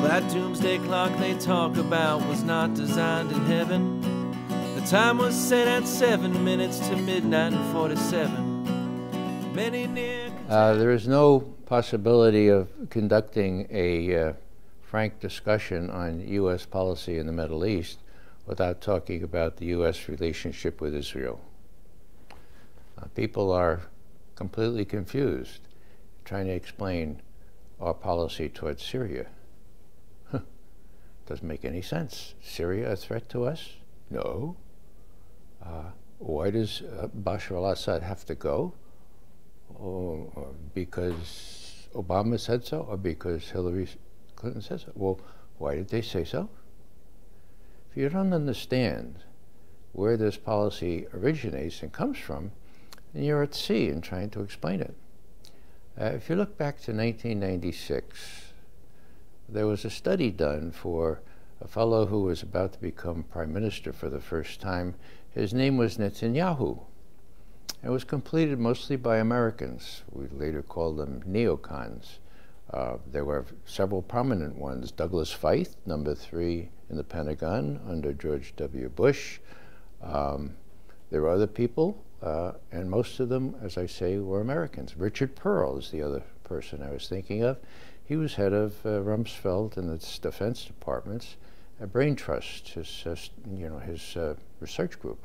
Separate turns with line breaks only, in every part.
that doomsday clock they talk about was not designed in heaven. The time was set at 7 minutes to midnight and 47. Many near...
There is no possibility of conducting a frank discussion on U.S. policy in the Middle East without talking about the U.S. relationship with Israel. People are completely confused trying to explain our policy towards Syria. Doesn't make any sense. Syria a threat to us? No. Why does Bashar al-Assad have to go? Or because Obama said so, or because Hillary Clinton said so? Well, why did they say so? If you don't understand where this policy originates and comes from, then you're at sea in trying to explain it. If you look back to 1996, there was a study done for a fellow who was about to become prime minister for the first time. His name was Netanyahu. It was completed mostly by Americans. We later called them Neocons. There were several prominent ones. Douglas Feith, number 3 in the Pentagon under George W. Bush. There were other people, and most of them, as I say, were Americans. Richard Pearl is the other person I was thinking of. He was head of Rumsfeld and its Defense Department's Brain Trust, his research group.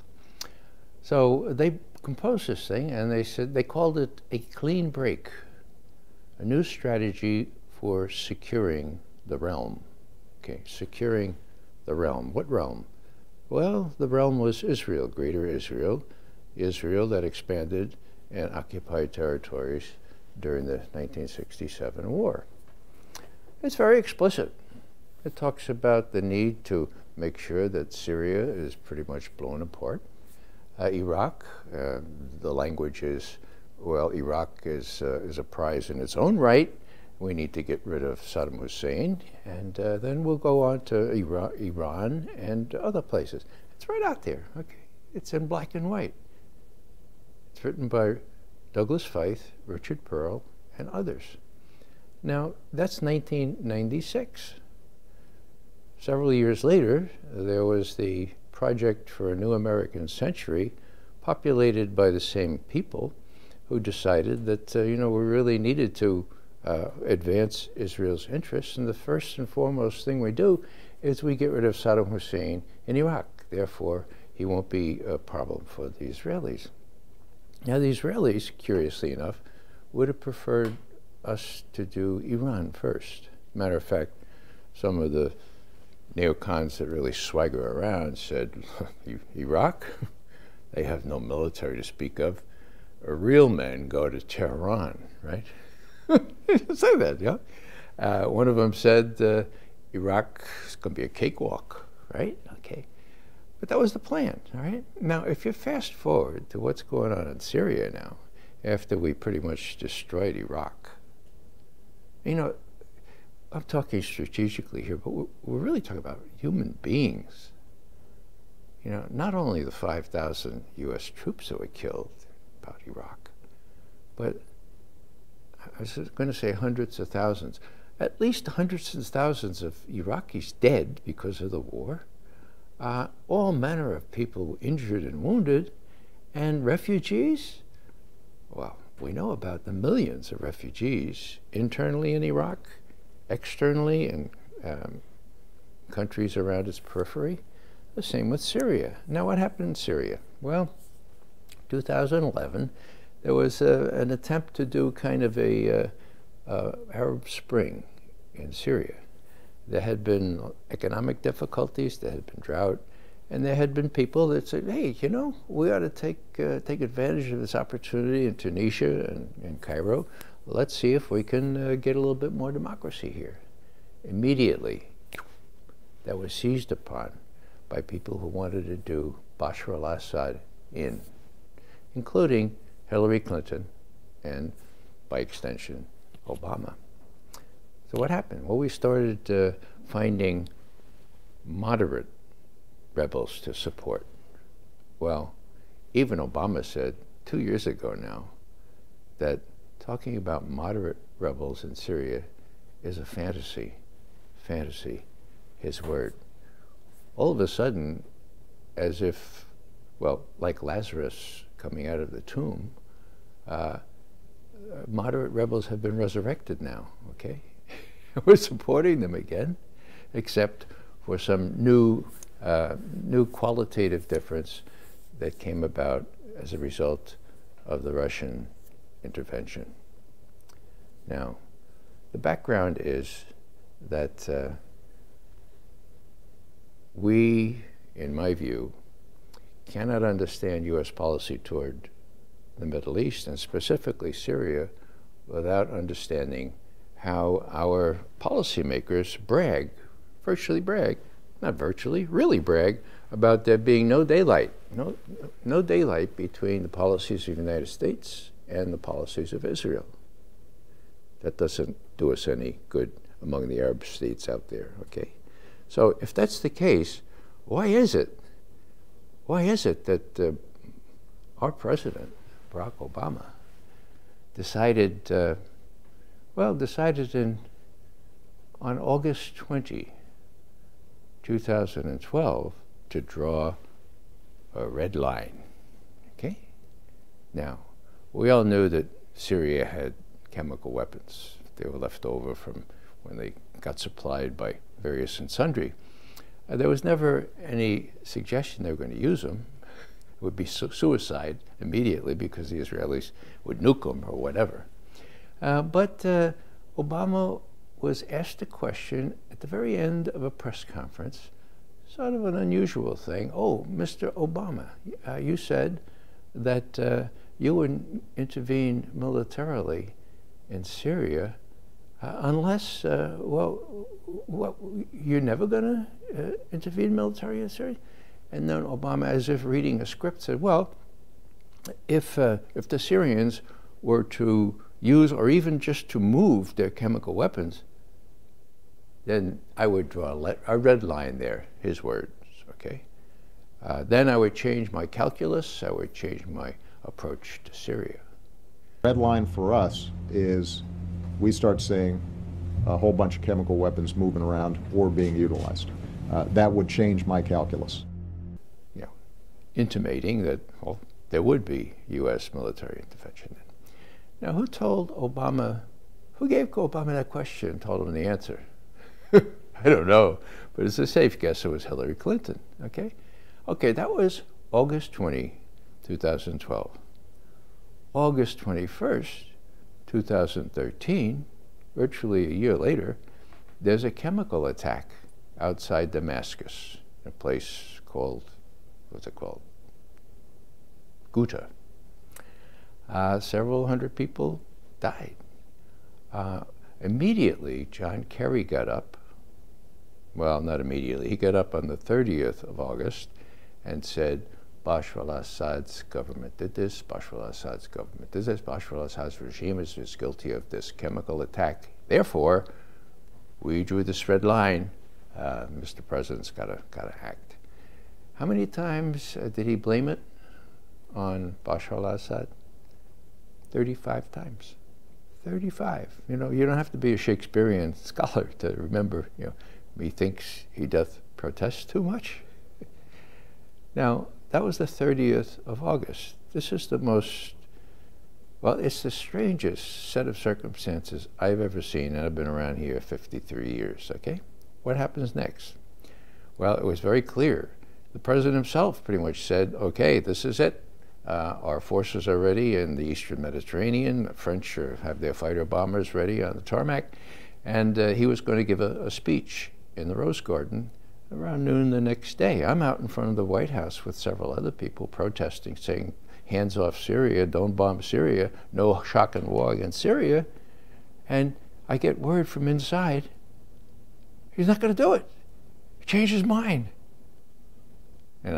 So they composed this thing, and they called it a clean break, a new strategy for securing the realm. Okay, securing the realm. What realm? Well, the realm was Israel, Greater Israel, Israel that expanded and occupied territories during the 1967 war. It's very explicit. It talks about the need to make sure that Syria is pretty much blown apart. Iraq, the language is, well, Iraq is a prize in its own right. We need to get rid of Saddam Hussein, and then we'll go on to Iran and other places. It's right out there, okay? It's in black and white. It's written by Douglas Feith, Richard Pearl, and others. Now, that's 1996. Several years later, there was the Project for a New American Century, populated by the same people who decided that, we really needed to advance Israel's interests, and the first and foremost thing we do is we get rid of Saddam Hussein in Iraq. Therefore, he won't be a problem for the Israelis. Now, the Israelis, curiously enough, would have preferred us to do Iran first. Matter of fact, some of the neocons that really swagger around said, Iraq? They have no military to speak of. Real men go to Tehran, right? Say that, yeah? One of them said, Iraq is going to be a cakewalk, right? Okay. But that was the plan, all right? Now, if you fast forward to what's going on in Syria now, after we pretty much destroyed Iraq, I'm talking strategically here, but we're really talking about human beings. Not only the 5,000 U.S. troops that were killed about Iraq, but I was going to say hundreds of thousands, at least hundreds of thousands of Iraqis dead because of the war, all manner of people injured and wounded, and refugees. Well, we know about the millions of refugees internally in Iraq, externally in countries around its periphery. The same with Syria. Now, what happened in Syria? Well, 2011, there was an attempt to do kind of a Arab Spring in Syria. There had been economic difficulties, there had been drought, and there had been people that said, hey, we ought to take advantage of this opportunity in Tunisia and in Cairo. Let's see if we can get a little bit more democracy here. Immediately, that was seized upon by people who wanted to do Bashar al-Assad in, including Hillary Clinton and, by extension, Obama. So what happened? Well, we started finding moderate rebels to support. Well, even Obama said 2 years ago now that talking about moderate rebels in Syria is a fantasy. fantasy, his word. All of a sudden, as if, well, like Lazarus coming out of the tomb, moderate rebels have been resurrected now, okay? We're supporting them again, except for some new qualitative difference that came about as a result of the Russian intervention. Now, the background is that we, in my view, cannot understand U.S. policy toward the Middle East, and specifically Syria, without understanding how our policymakers brag, virtually brag, not virtually, really brag, about there being no daylight, no daylight between the policies of the United States and the policies of Israel. That doesn't do us any good among the Arab states out there, okay? So if that's the case, why is it that our president, Barack Obama, decided on August 20, 2012, to draw a red line, okay? Now, we all knew that Syria had chemical weapons. They were left over from when they got supplied by various and sundry. There was never any suggestion they were going to use them. It would be suicide immediately because the Israelis would nuke them or whatever. But Obama was asked a question at the very end of a press conference, sort of an unusual thing. Oh, Mr. Obama, you said that you would intervene militarily in Syria unless, well, you're never going to intervene militarily in Syria? And then Obama, as if reading a script, said, well, if the Syrians were to use or even just to move their chemical weapons, then I would draw a red line there, his words, okay? Then I would change my calculus, I would change my approach to Syria.
Red line for us is we start seeing a whole bunch of chemical weapons moving around or being utilized. That would change my calculus.
Yeah, intimating that, well, there would be U.S. military intervention. Now, who told Obama, who gave Obama that question and told him the answer? I don't know, but it's a safe guess it was Hillary Clinton, okay? Okay, that was August 20, 2012. August 21st, 2013, virtually a year later, there's a chemical attack outside Damascus, a place called, what's it called? Ghouta. Several hundred people died. Immediately, John Kerry got up. Well, not immediately. He got up on the 30th of August and said, Bashar al-Assad's government did this, Bashar al-Assad's government did this, Bashar al-Assad's regime is guilty of this chemical attack. Therefore, we drew this red line. Mr. President's got to act. How many times did he blame it on Bashar al-Assad? 35 times. 35. You know, you don't have to be a Shakespearean scholar to remember, you know, methinks he doth protest too much. Now, that was the 30th of August. This is the most, well, it's the strangest set of circumstances I've ever seen, and I've been around here 53 years, okay? What happens next? Well, it was very clear. The president himself pretty much said, okay, this is it. Our forces are ready in the Eastern Mediterranean. The French have their fighter bombers ready on the tarmac. And he was going to give a speech in the Rose Garden around noon the next day. I'm out in front of the White House with several other people protesting, saying, hands off Syria, don't bomb Syria, no shock and war against Syria. And I get word from inside, he's not going to do it. He changed his mind. And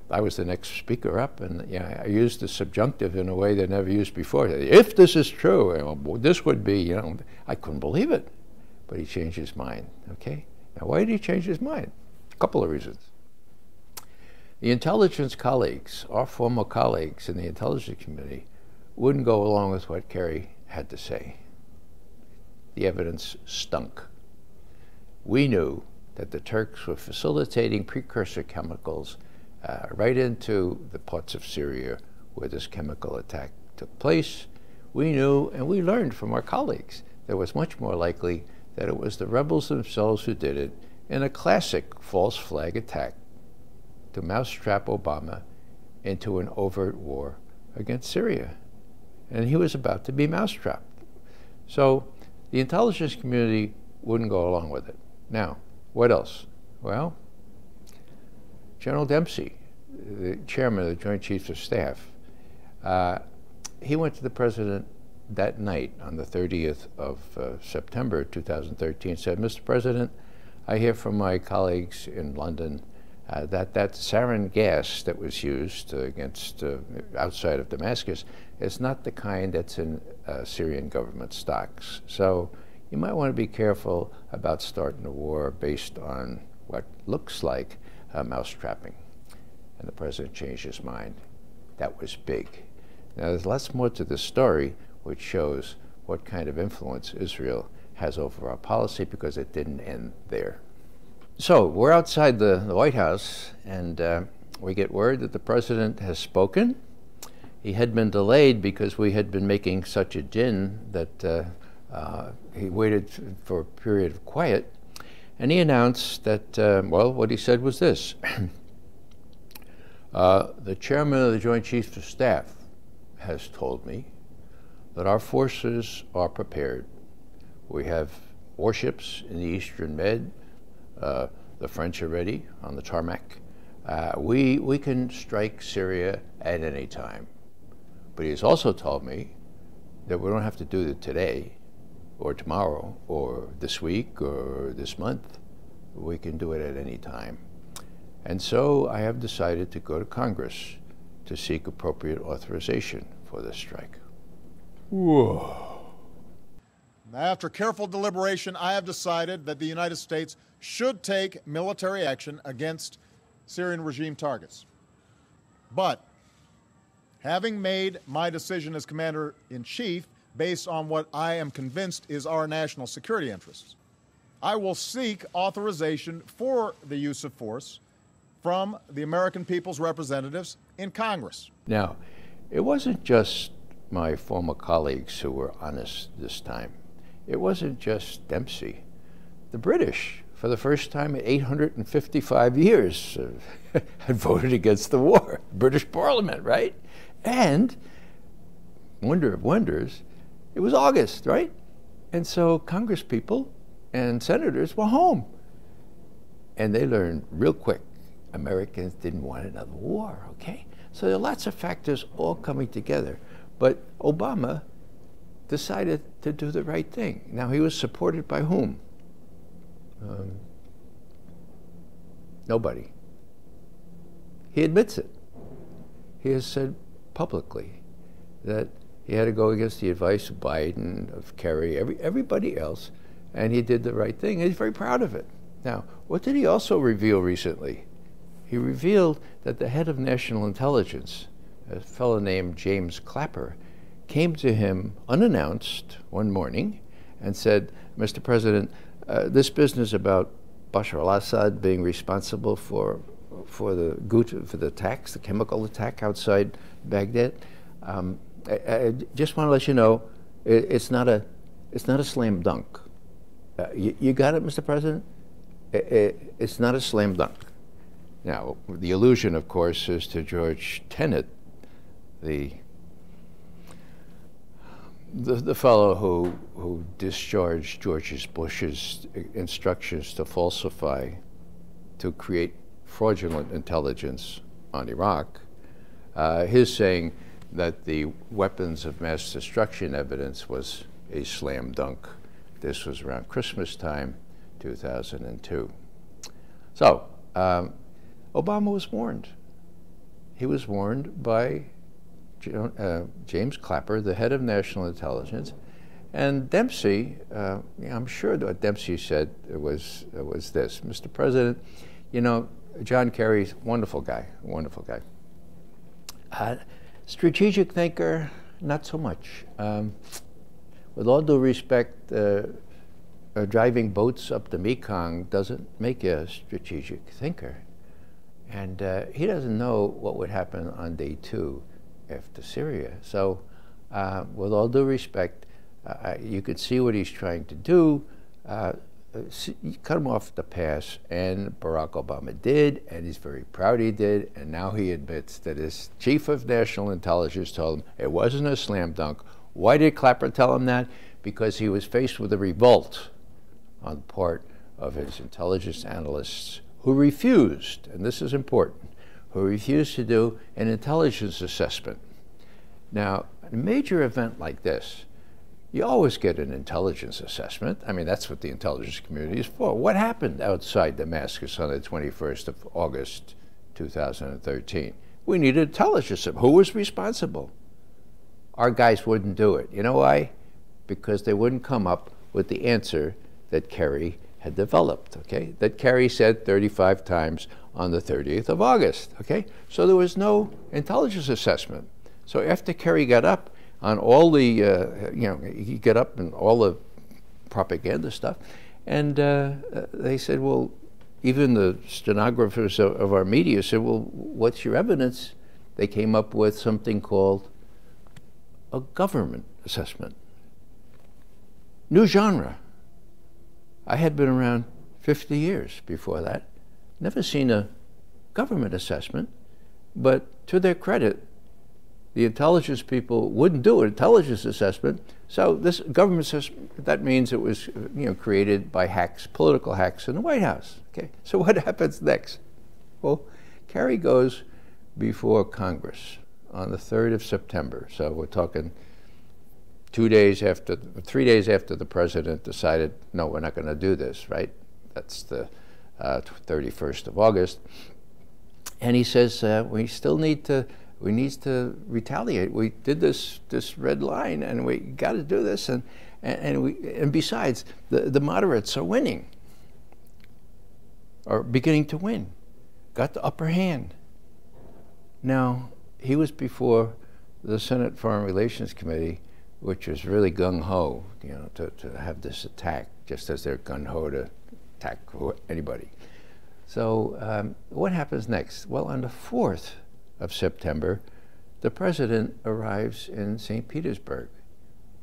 I was the next speaker up, and I used the subjunctive in a way they never used before. If this is true, this would be, I couldn't believe it. But he changed his mind, okay? Now, why did he change his mind? A couple of reasons. The intelligence colleagues, our former colleagues in the intelligence committee, wouldn't go along with what Kerry had to say. The evidence stunk. we knew that the Turks were facilitating precursor chemicals right into the parts of Syria where this chemical attack took place. We knew and we learned from our colleagues that it was much more likely that it was the rebels themselves who did it in a classic false flag attack to mousetrap Obama into an overt war against Syria. And he was about to be mousetrapped. So the intelligence community wouldn't go along with it. Now, what else? Well, General Dempsey, the chairman of the Joint Chiefs of Staff, he went to the president that night on the 30th of September 2013, said, Mr. President, I hear from my colleagues in London that sarin gas that was used against outside of Damascus is not the kind that's in Syrian government stocks. So you might want to be careful about starting a war based on what looks like mousetrapping. And the president changed his mind. That was big. Now, there's lots more to this story, which shows what kind of influence Israel has over our policy, because it didn't end there. So we're outside the White House, and we get word that the president has spoken. He had been delayed because we had been making such a din that he waited for a period of quiet, and he announced that, well, what he said was this. The chairman of the Joint Chiefs of Staff has told me that our forces are prepared. We have warships in the Eastern Med. The French are ready on the tarmac. We can strike Syria at any time. But he has also told me that we don't have to do it today or tomorrow or this week or this month. We can do it at any time. And so I have decided to go to Congress to seek appropriate authorization for this strike. Whoa.
After careful deliberation, I have decided that the United States should take military action against Syrian regime targets. But having made my decision as Commander-in-Chief based on what I am convinced is our national security interests, I will seek authorization for the use of force from the American people's representatives in Congress.
Now, it wasn't just my former colleagues who were honest this time. It wasn't just Dempsey. The British, for the first time in 855 years, had voted against the war. British Parliament, right? And, wonder of wonders, it was August, right? And so Congress people and senators were home. And they learned real quick, Americans didn't want another war, okay? So there are lots of factors all coming together. But Obama decided to do the right thing. Now, he was supported by whom? Nobody. He admits it. He has said publicly that he had to go against the advice of Biden, of Kerry, everybody else, and he did the right thing. He's very proud of it. Now, what did he also reveal recently? He revealed that the head of national intelligence, a fellow named James Clapper, came to him unannounced one morning and said, Mr. President, this business about Bashar al-Assad being responsible for the attacks, the chemical attack outside Baghdad, I just want to let you know, it's not a slam dunk. You got it, Mr. President? It's not a slam dunk. Now, the allusion, of course, is to George Tenet, the fellow who discharged George Bush's instructions to falsify, to create fraudulent intelligence on Iraq. His saying that the weapons of mass destruction evidence was a slam dunk. This was around Christmas time, 2002. So, Obama was warned. He was warned by James Clapper, the head of national intelligence, and Dempsey. I'm sure what Dempsey said was this: Mr. President, you know, John Kerry's a wonderful guy. Strategic thinker, not so much. With all due respect, driving boats up the Mekong doesn't make you a strategic thinker. And he doesn't know what would happen on day 2 after Syria. So with all due respect, you could see what he's trying to do. Cut him off the pass, and Barack Obama did, and he's very proud he did, and now he admits that his chief of national intelligence told him it wasn't a slam dunk. Why did Clapper tell him that? Because he was faced with a revolt on the part of his intelligence analysts who refused, and this is important, who refused to do an intelligence assessment. Now, a major event like this, you always get an intelligence assessment. I mean, that's what the intelligence community is for. What happened outside Damascus on the 21st of August, 2013? We needed intelligence. Who was responsible? Our guys wouldn't do it. You know why? Because they wouldn't come up with the answer that Kerry had developed, okay? That Kerry said 35 times on the 30th of August, okay? So there was no intelligence assessment. So after Kerry got up on all the, he got up and all the propaganda stuff, and they said, well, even the stenographers of our media said, well, what's your evidence? They came up with something called a government assessment. New genre. I had been around 50 years before that. Never seen a government assessment, but to their credit, the intelligence people wouldn't do an intelligence assessment. So this government assessment, that means it was created by hacks, political hacks in the White House. Okay, so what happens next? Well, Kerry goes before Congress on the 3rd of September. So we're talking 3 days after the president decided, no, we're not going to do this, right? That's the 31st of August. And he says, we still need to retaliate. We did this red line, and we got to do this. And besides, the moderates are winning, are beginning to win, got the upper hand. Now, he was before the Senate Foreign Relations Committee, which was really gung-ho, to have this attack, just as they're gung-ho to attack anybody. So what happens next? Well, on the 4th of September, the president arrives in St. Petersburg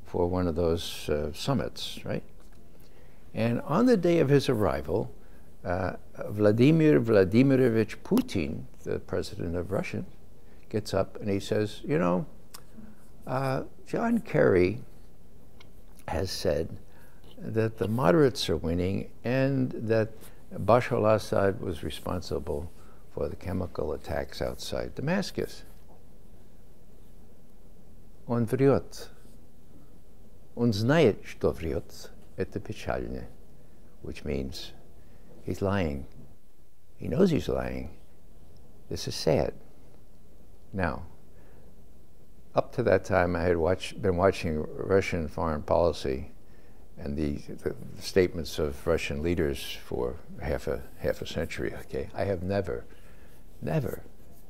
for one of those summits, right? And on the day of his arrival, Vladimir Vladimirovich Putin, the president of Russia, gets up and he says, John Kerry has said that the moderates are winning and that Bashar al-Assad was responsible for the chemical attacks outside Damascus. Он врет. Он знает, что врет. Это печально, which means he's lying. He knows he's lying. This is sad. Now, up to that time, I had been watching Russian foreign policy and the statements of Russian leaders for half a century. Okay, I have never,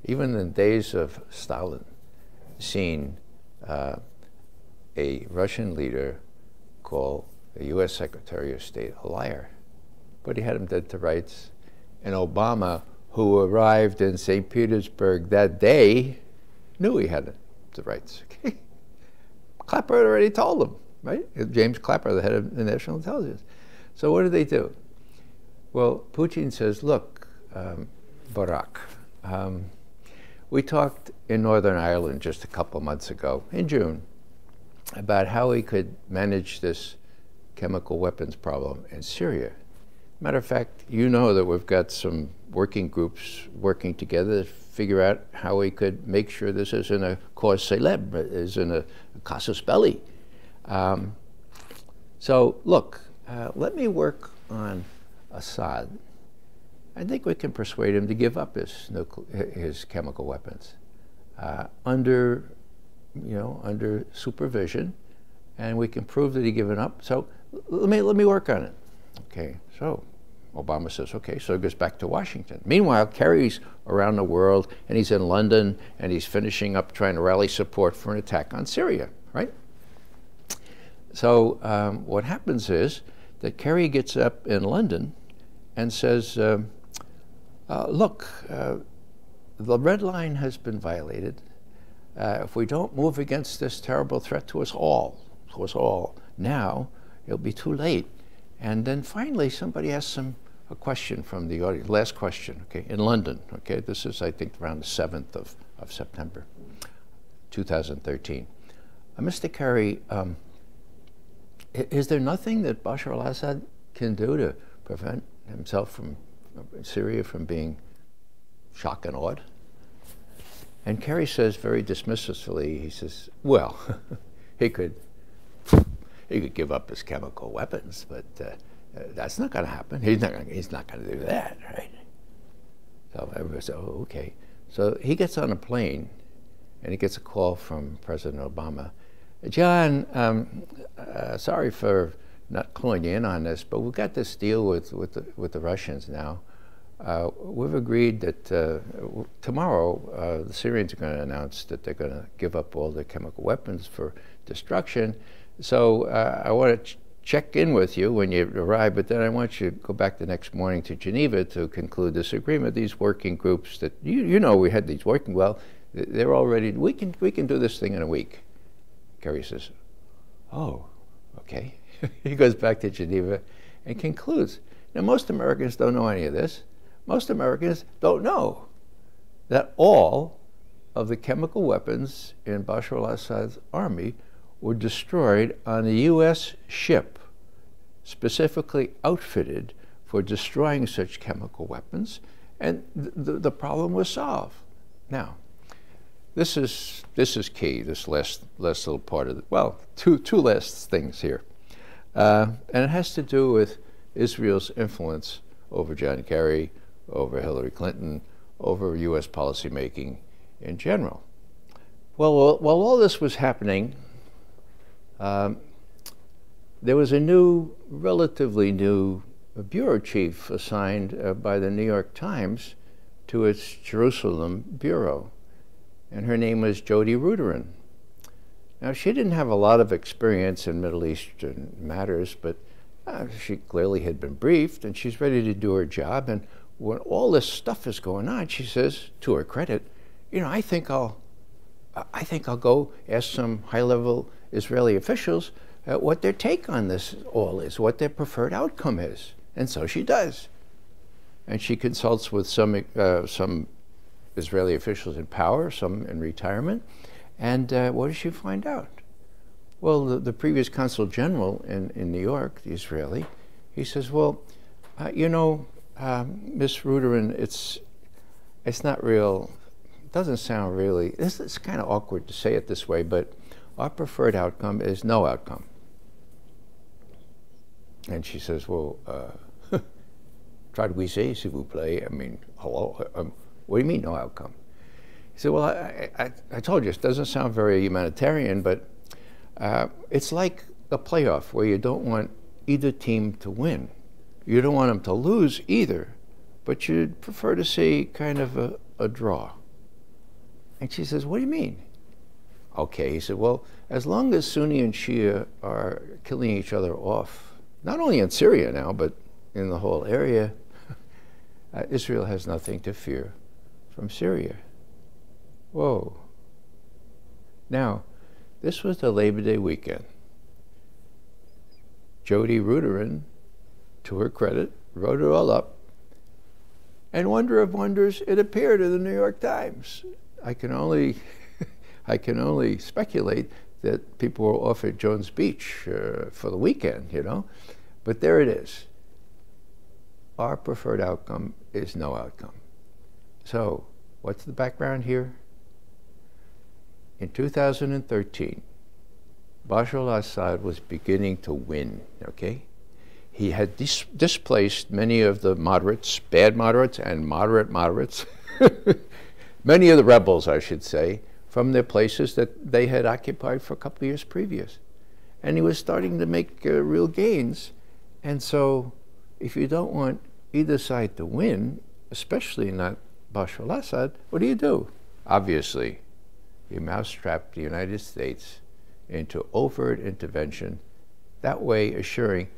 even in days of Stalin, seen a Russian leader call the U.S. Secretary of State a liar. But he had him dead to rights. And Obama, who arrived in St. Petersburg that day, knew he had the rights. Okay? Clapper had already told him, right? James Clapper, the head of the National Intelligence. So what did they do? Well, Putin says, look, Barack, we talked in Northern Ireland just a couple months ago, in June, about how we could manage this chemical weapons problem in Syria. Matter of fact, you know that we've got some working groups working together to figure out how we could make sure this isn't a cause célèbre, isn't a casus belli. So look, let me work on Assad. I think we can persuade him to give up his chemical weapons under supervision, and we can prove that he's given up. So let me work on it. Okay, so Obama says, okay, so he goes back to Washington. Meanwhile, Kerry's around the world, and he's in London, and he's finishing up trying to rally support for an attack on Syria, right? So what happens is that Kerry gets up in London and says, look, the red line has been violated. If we don't move against this terrible threat to us all, now it'll be too late. And then finally somebody asks him a question from the audience, last question, okay, in London, okay? This is, I think, around the 7th of September, 2013. Mr. Kerry, is there nothing that Bashar al-Assad can do to prevent himself from Syria from being shocked and awed? And Kerry says very dismissively, he says, well, he could give up his chemical weapons, but that's not going to happen. He's not going to do that, right? So everybody said, oh, okay. So he gets on a plane, and he gets a call from President Obama. John, sorry for not calling you in on this, but we've got this deal with the Russians now. We've agreed that tomorrow the Syrians are going to announce that they're going to give up all their chemical weapons for destruction. So I want to check in with you when you arrive, but then I want you to go back the next morning to Geneva to conclude this agreement. These working groups that you know we had these working, well, they're already, we can do this thing in a week. Kerry says, oh, okay. He goes back to Geneva and concludes. Now, most Americans don't know any of this. Most Americans don't know that all of the chemical weapons in Bashar al-Assad's army were destroyed on a U.S. ship specifically outfitted for destroying such chemical weapons, and the problem was solved. Now, this is key, this last little part of it. Well, two last things here. And it has to do with Israel's influence over John Kerry, over Hillary Clinton, over U.S. policymaking in general. Well, while all this was happening, there was a relatively new bureau chief assigned by the New York Times to its Jerusalem bureau, and her name was Jody Ruderin. Now, she didn't have a lot of experience in Middle Eastern matters, but she clearly had been briefed, and she's ready to do her job. And when all this stuff is going on, she says, to her credit, you know, I think I'll go ask some high-level Israeli officials what their take on this all is, what their preferred outcome is. And so she does. And she consults with some Israeli officials in power, some in retirement. And what does she find out? Well, the previous consul general in New York, the Israeli, he says, well, you know, Ms. Ruderin, it's not real, it doesn't sound really, it's kind of awkward to say it this way, but our preferred outcome is no outcome. And she says, well, traduisez, s'il vous plaît. I mean, hello, what do you mean no outcome? He said, well, I told you, it doesn't sound very humanitarian, but it's like a playoff where you don't want either team to win. You don't want them to lose either, but you'd prefer to see kind of a draw. And she says, what do you mean? Okay, he said, well, as long as Sunni and Shia are killing each other off, not only in Syria now, but in the whole area, Israel has nothing to fear from Syria. Whoa. Now, this was the Labor Day weekend. Jody Ruderin, to her credit, wrote it all up. And wonder of wonders, it appeared in the New York Times. I can only speculate that people were off at Jones Beach for the weekend, you know. But there it is. Our preferred outcome is no outcome. So, what's the background here? In 2013, Bashar al-Assad was beginning to win, okay? He had displaced many of the moderates, bad moderates and moderate moderates, many of the rebels, I should say, from their places that they had occupied for a couple of years previous. And he was starting to make real gains. And so if you don't want either side to win, especially not Bashar al-Assad, what do? Obviously, you mousetrap the United States into overt intervention, that way assuring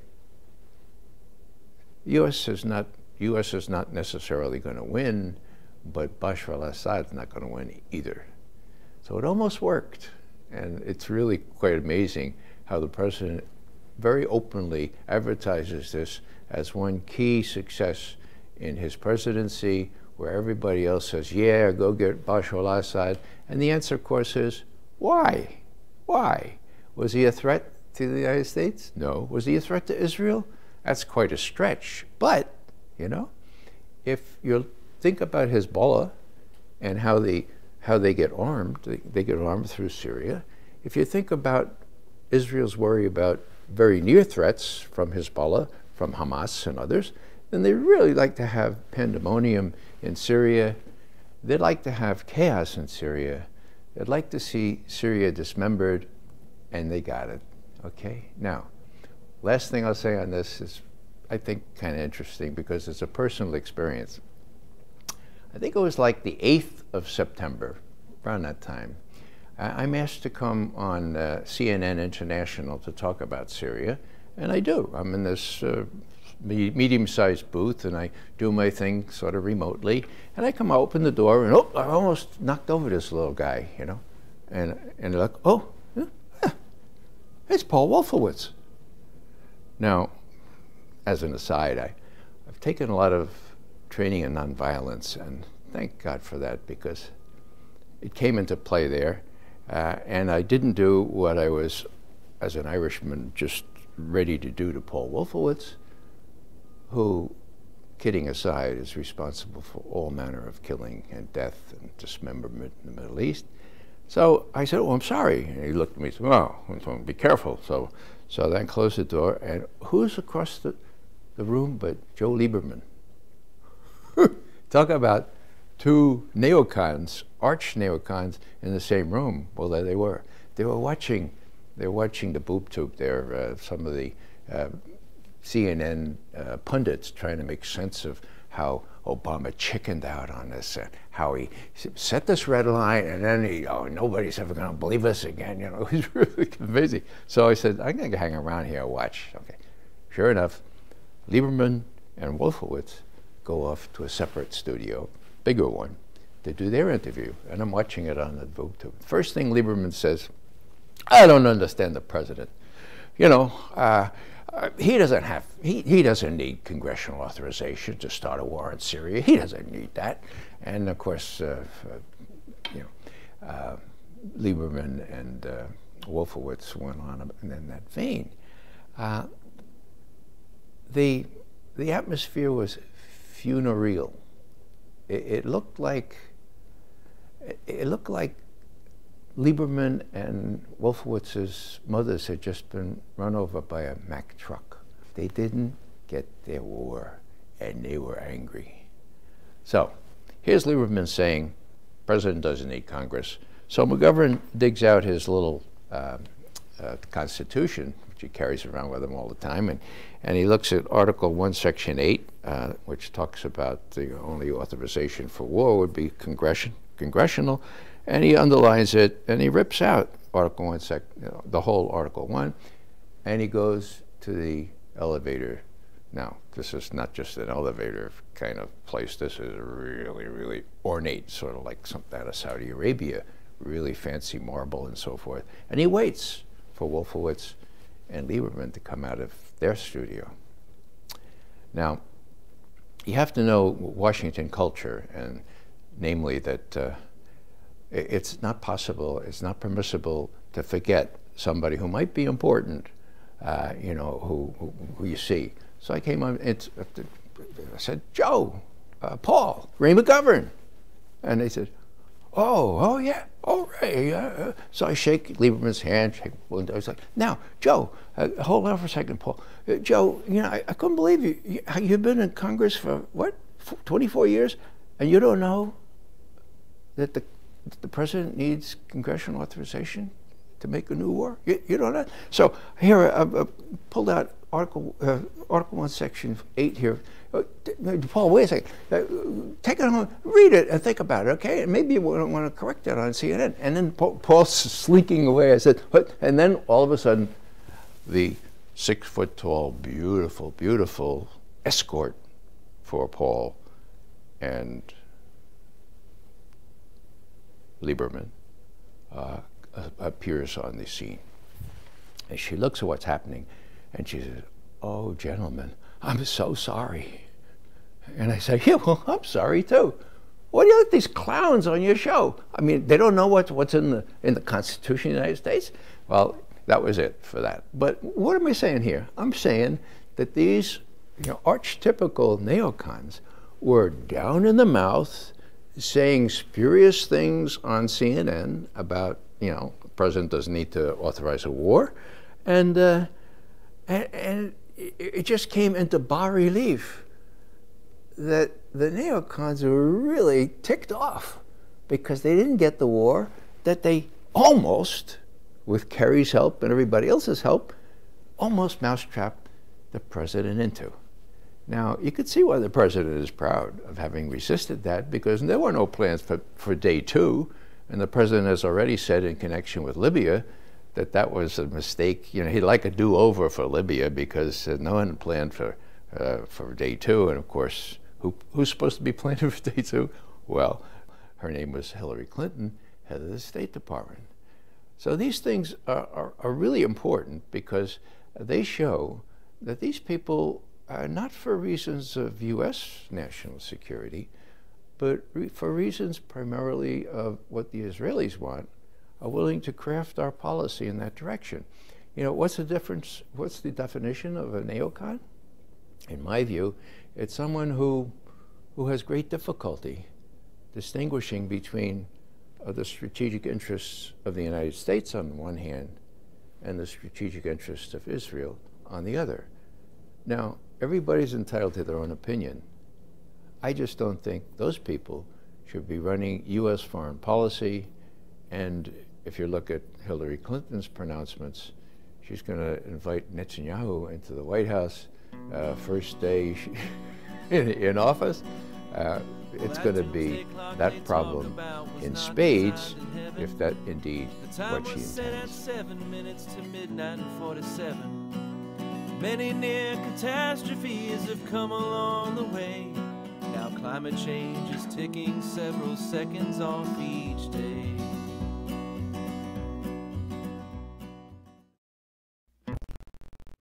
the U.S. is not necessarily going to win, but Bashar al-Assad's not going to win either. So it almost worked. And it's really quite amazing how the president very openly advertises this as one key success in his presidency, where everybody else says, yeah, go get Bashar al-Assad. And the answer, of course, is, why? Why? Was he a threat to the United States? No. Was he a threat to Israel? That's quite a stretch. But, you know, if you think about Hezbollah and how they get armed, they get armed through Syria. If you think about Israel's worry about very near threats from Hezbollah, from Hamas and others, then they really like to have pandemonium in Syria. They'd like to have chaos in Syria. They'd like to see Syria dismembered, and they got it. Okay? Now, last thing I'll say on this is, I think, kind of interesting because it's a personal experience. I think it was like the 8th of September, around that time. I'm asked to come on CNN International to talk about Syria, and I do. I'm in this medium-sized booth, and I do my thing sort of remotely, and I come out, open the door, and I almost knocked over this little guy, you know, and they're like, oh, yeah, it's Paul Wolfowitz. Now, as an aside, I've taken a lot of training in nonviolence, and thank God for that, because it came into play there, and I didn't do what I was, as an Irishman, just ready to do to Paul Wolfowitz, who, kidding aside, is responsible for all manner of killing and death and dismemberment in the Middle East. So I said, oh, I'm sorry. And he looked at me and said, well, be careful. So then closed the door, and who's across the room but Joe Lieberman? Talk about two neocons, arch neocons, in the same room. Well, there they were. They were watching the boob tube there, some of the CNN pundits trying to make sense of how Obama chickened out on this, and how he set this red line, and then nobody's ever going to believe us again. You know, it was really amazing. So I said, I'm going to hang around here and watch. Okay. Sure enough, Lieberman and Wolfowitz go off to a separate studio, bigger one, to do their interview, and I'm watching it on the boob tube. First thing Lieberman says, I don't understand the president. You know, he doesn't need congressional authorization to start a war in Syria. He doesn't need that. And of course, Lieberman and Wolfowitz went on in that vein. The atmosphere was funereal. It looked like Lieberman and Wolfowitz's mothers had just been run over by a Mack truck. They didn't get their war, and they were angry. So here's Lieberman saying, President doesn't need Congress. So McGovern digs out his little Constitution, which he carries around with him all the time, and he looks at Article 1, Section 8, which talks about the only authorization for war would be congressional, and he underlines it, and he rips out Article 1, the whole Article 1, and he goes to the elevator. Now, this is not just an elevator kind of place. This is really, really ornate, sort of like something out of Saudi Arabia, really fancy marble and so forth. And he waits for Wolfowitz and Lieberman to come out of their studio. Now, you have to know Washington culture, and namely that it's not possible, it's not permissible to forget somebody who might be important, you know, who you see. So I came on, I said, Joe, Paul, Ray McGovern. And they said, oh yeah, oh Ray. So I shake Lieberman's hand, I was like, now, Joe, hold on for a second, Paul. Joe, you know, I couldn't believe you. You've been in Congress for, what, 24 years? And you don't know that the president needs congressional authorization to make a new war? You don't know? So here, I pulled out Article 1, Section 8 here. Paul, wait a second. Take it home, read it, and think about it, okay? And maybe you want to correct that on CNN. And then Paul's slinking away. I said, what? And then all of a sudden, the 6-foot-tall, beautiful, beautiful escort for Paul and Lieberman appears on the scene. And she looks at what's happening, and she says, "Oh, gentlemen, I'm so sorry." And I say, "Yeah, well, I'm sorry too. What do you like these clowns on your show? I mean, they don't know what's in the Constitution of the United States?" Well, that was it for that. But what am I saying here? I'm saying that these archetypical neocons were down in the mouth, saying spurious things on CNN about, the president doesn't need to authorize a war, and it just came into bas relief that the neocons were really ticked off because they didn't get the war that they almost, with Kerry's help and everybody else's help, almost mousetrapped the president into. Now, you could see why the president is proud of having resisted that, because there were no plans for day two, and the president has already said in connection with Libya that that was a mistake. He'd like a do-over for Libya because no one planned for day two, and of course, who's supposed to be planning for day two? Well, her name was Hillary Clinton, head of the State Department. So these things are really important because they show that these people are not for reasons of U.S. national security, but for reasons primarily of what the Israelis want, are willing to craft our policy in that direction. What's the difference? What's the definition of a neocon? In my view, it's someone who has great difficulty distinguishing between the strategic interests of the United States on the one hand and the strategic interests of Israel on the other. Now, everybody's entitled to their own opinion. I just don't think those people should be running U.S. foreign policy. And if you look at Hillary Clinton's pronouncements, she's going to invite Netanyahu into the White House first day in office. It's going to be that problem in spades, if that indeed what she intends.
7 minutes to midnight and 47. Many near catastrophes have come along the way. Now climate change is ticking several seconds off each day.